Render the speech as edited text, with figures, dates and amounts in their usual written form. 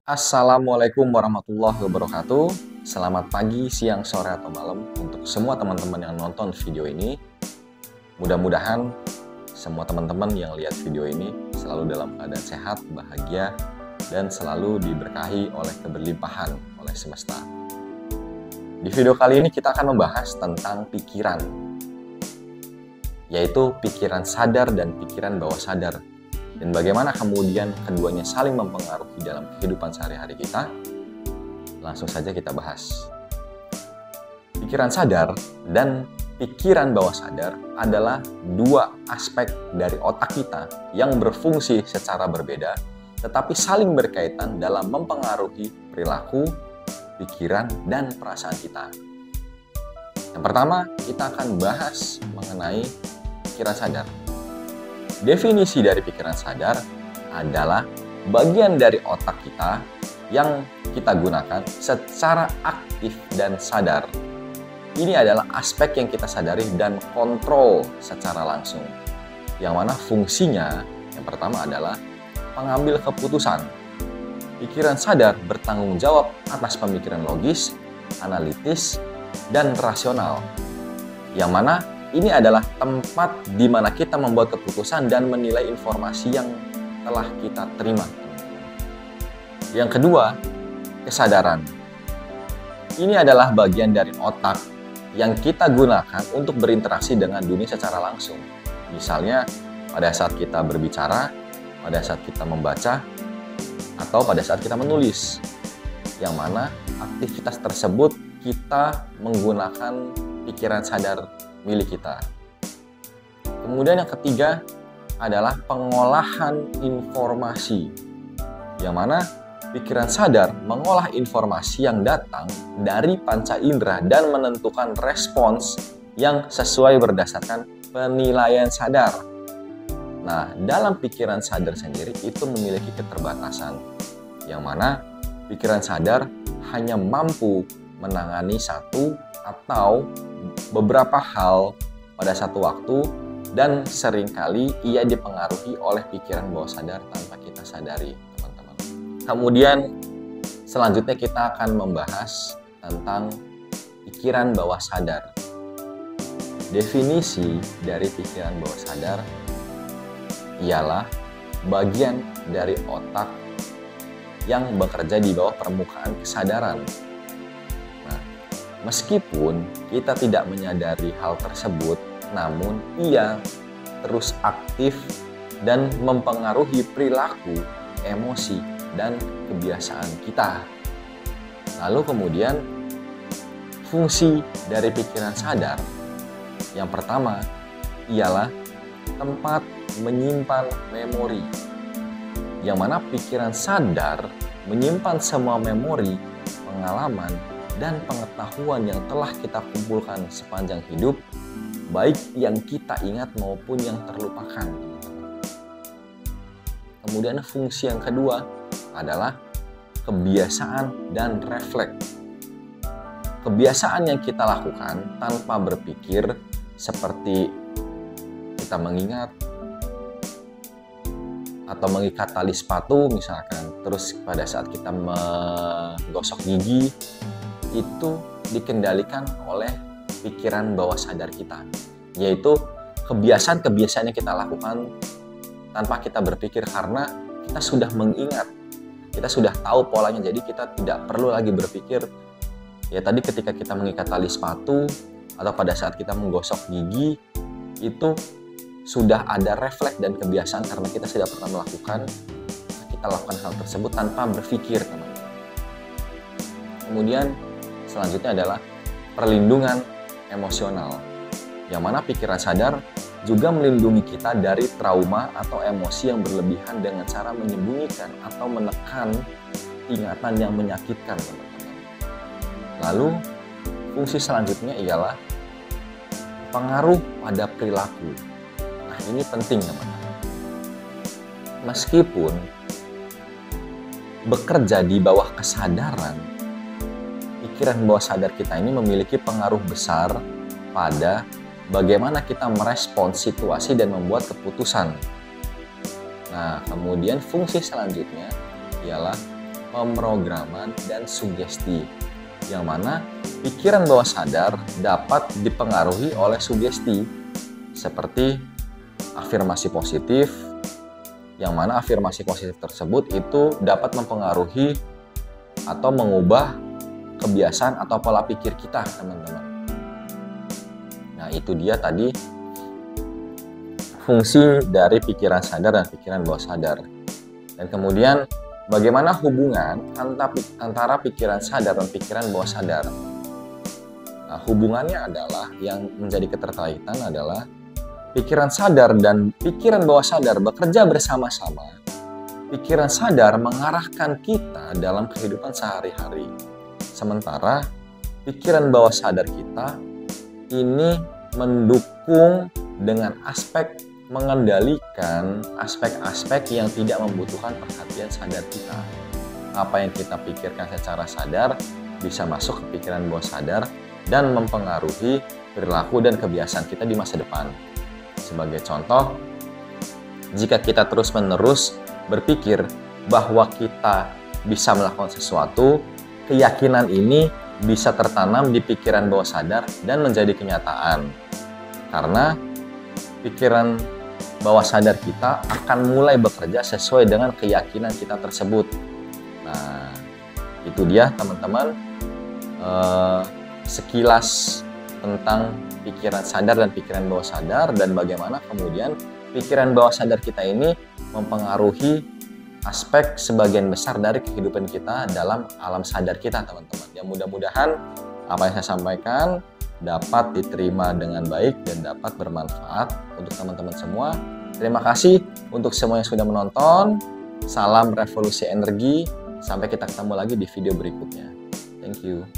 Assalamualaikum warahmatullahi wabarakatuh. Selamat pagi, siang, sore, atau malam untuk semua teman-teman yang nonton video ini. Mudah-mudahan semua teman-teman yang lihat video ini selalu dalam keadaan sehat, bahagia, dan selalu diberkahi oleh keberlimpahan oleh semesta. Di video kali ini kita akan membahas tentang pikiran, yaitu pikiran sadar dan pikiran bawah sadar. Dan bagaimana kemudian keduanya saling mempengaruhi dalam kehidupan sehari-hari kita. Langsung saja kita bahas. Pikiran sadar dan pikiran bawah sadar adalah dua aspek dari otak kita yang berfungsi secara berbeda, tetapi saling berkaitan dalam mempengaruhi perilaku, pikiran, dan perasaan kita. Yang pertama, kita akan bahas mengenai pikiran sadar. Definisi dari pikiran sadar adalah bagian dari otak kita yang kita gunakan secara aktif dan sadar. Ini adalah aspek yang kita sadari dan kontrol secara langsung. Yang mana fungsinya yang pertama adalah pengambil keputusan. Pikiran sadar bertanggung jawab atas pemikiran logis, analitis, dan rasional. Yang mana ini adalah tempat di mana kita membuat keputusan dan menilai informasi yang telah kita terima. Yang kedua, kesadaran. Ini adalah bagian dari otak yang kita gunakan untuk berinteraksi dengan dunia secara langsung. Misalnya, pada saat kita berbicara, pada saat kita membaca, atau pada saat kita menulis. Yang mana aktivitas tersebut kita menggunakan pikiran sadar milik kita. Kemudian yang ketiga adalah pengolahan informasi, yang mana pikiran sadar mengolah informasi yang datang dari panca indera dan menentukan respons yang sesuai berdasarkan penilaian sadar. Nah, dalam pikiran sadar sendiri itu memiliki keterbatasan, yang mana pikiran sadar hanya mampu menangani satu atau beberapa hal pada satu waktu, dan seringkali ia dipengaruhi oleh pikiran bawah sadar tanpa kita sadari, teman-teman. Kemudian selanjutnya kita akan membahas tentang pikiran bawah sadar. Definisi dari pikiran bawah sadar ialah bagian dari otak yang bekerja di bawah permukaan kesadaran. Meskipun kita tidak menyadari hal tersebut, namun ia terus aktif dan mempengaruhi perilaku, emosi, dan kebiasaan kita. Lalu kemudian, fungsi dari pikiran sadar yang pertama ialah tempat menyimpan memori, yang mana pikiran sadar menyimpan semua memori, pengalaman, dan pengetahuan yang telah kita kumpulkan sepanjang hidup, baik yang kita ingat maupun yang terlupakan. Kemudian fungsi yang kedua adalah kebiasaan dan refleks. Kebiasaan yang kita lakukan tanpa berpikir, seperti kita mengingat atau mengikat tali sepatu misalkan, terus pada saat kita menggosok gigi, itu dikendalikan oleh pikiran bawah sadar kita, yaitu kebiasaan-kebiasaan yang kita lakukan tanpa kita berpikir, karena kita sudah mengingat, kita sudah tahu polanya, jadi kita tidak perlu lagi berpikir. Ya tadi ketika kita mengikat tali sepatu atau pada saat kita menggosok gigi, itu sudah ada refleks dan kebiasaan karena kita sudah pernah melakukan, kita lakukan hal tersebut tanpa berpikir, teman-teman. Kemudian selanjutnya adalah perlindungan emosional, yang mana pikiran sadar juga melindungi kita dari trauma atau emosi yang berlebihan dengan cara menyembunyikan atau menekan ingatan yang menyakitkan, teman-teman. Lalu, fungsi selanjutnya ialah pengaruh pada perilaku. Nah, ini penting, teman-teman. Meskipun bekerja di bawah kesadaran, pikiran bawah sadar kita ini memiliki pengaruh besar pada bagaimana kita merespons situasi dan membuat keputusan. Nah, kemudian fungsi selanjutnya ialah pemrograman, dan sugesti. Yang mana pikiran bawah sadar dapat dipengaruhi oleh sugesti seperti afirmasi positif, yang mana afirmasi positif tersebut itu dapat mempengaruhi atau mengubah kebiasaan atau pola pikir kita, teman-teman. Nah, itu dia tadi fungsi dari pikiran sadar dan pikiran bawah sadar. Dan kemudian bagaimana hubungan antara pikiran sadar dan pikiran bawah sadar? Nah, hubungannya adalah yang menjadi keterkaitan adalah pikiran sadar dan pikiran bawah sadar bekerja bersama-sama. Pikiran sadar mengarahkan kita dalam kehidupan sehari-hari. Sementara pikiran bawah sadar kita ini mendukung dengan aspek mengendalikan aspek-aspek yang tidak membutuhkan perhatian sadar kita. Apa yang kita pikirkan secara sadar bisa masuk ke pikiran bawah sadar dan mempengaruhi perilaku dan kebiasaan kita di masa depan. Sebagai contoh, jika kita terus-menerus berpikir bahwa kita bisa melakukan sesuatu, keyakinan ini bisa tertanam di pikiran bawah sadar dan menjadi kenyataan. Karena pikiran bawah sadar kita akan mulai bekerja sesuai dengan keyakinan kita tersebut. Nah, itu dia teman-teman sekilas tentang pikiran sadar dan pikiran bawah sadar, dan bagaimana kemudian pikiran bawah sadar kita ini mempengaruhi aspek sebagian besar dari kehidupan kita dalam alam sadar kita, teman-teman. Ya, mudah-mudahan apa yang saya sampaikan dapat diterima dengan baik dan dapat bermanfaat untuk teman-teman semua. Terima kasih untuk semua yang sudah menonton. Salam revolusi energi. Sampai kita ketemu lagi di video berikutnya. Thank you.